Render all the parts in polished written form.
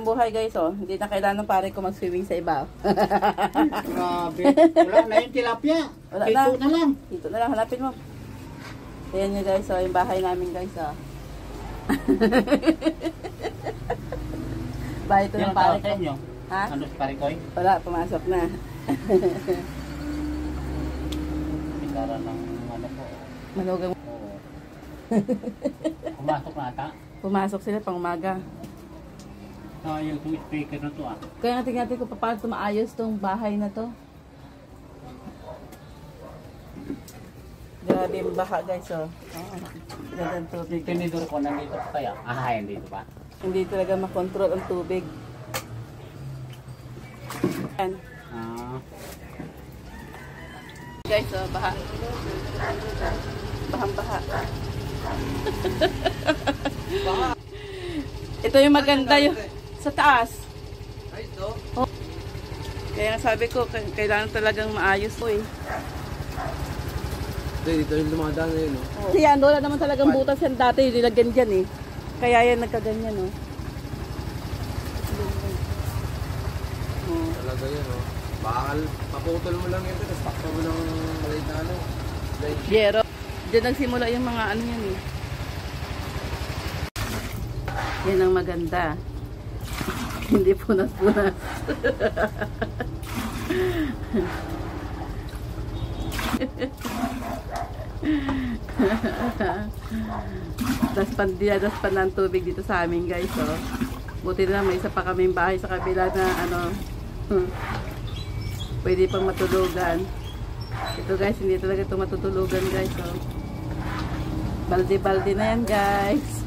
ang buhay guys, oh. Hindi na kailangan pare ko mag-swimming sa iba. Grabe. Wala na yung tilapia. Wala Dito na. na lang. Dito na lang, hanapin mo. Ayan nyo guys, oh. Yung bahay namin guys, oh. Bahay ito ng pare ko. Ha? Ano si pare ko eh? Wala, pumasok na. Sigara ng ano po. Malugang. Oo. Pumasok na ata. Pumasok sila pang umaga. Yung speaker na to ah. Kaya nga tingnan natin kung paano tumaayos tong bahay na to. Grabe yung baha guys, oh. Gandang tubig. Tinidor ko nandito pa kaya. Hindi dito pa. Hindi talaga makontrol ang tubig. Yan. Guys, oh, baha. Bahang-baha. Ito yung maganda yung sa taas. Ay, ito? Oh. Kaya sabi ko, kailangan talagang maayos po eh. Dito yung dumadaan na yun, no? Kasi yan, wala naman talagang butas yan dati, nilagyan dyan eh. Kaya yan nagkaganyan, no? Talaga yun, no? Bakal, paputol mo lang yun, tapos takto mo ng maliit na ano. Yero. Diyan nagsimula yung mga ano yan eh. Yan ang maganda. Hindi punas-punas. Daspan ng tubig dito sa amin guys, oh. Buti na may isa pa kaming bahay sa kabila na ano, pwede pang matulugan. Ito guys, hindi talaga ito matutulugan guys, oh. Balde-balde na yan guys.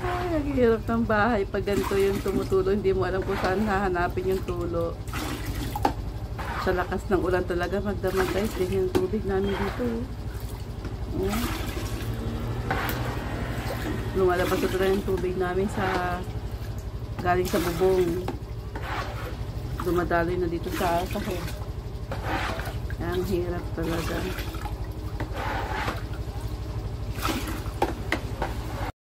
Ay, ang hirap ng bahay pag ganito yung tumutulo, hindi mo alam kung saan hahanapin yung tulo. Sa lakas ng ulan talaga magdamag guys, din yung tubig namin dito. Oh. Lumalabas ito na yung tubig namin sa galing sa bubong. Dumadaloy na dito sa sahig. Ang hirap talaga.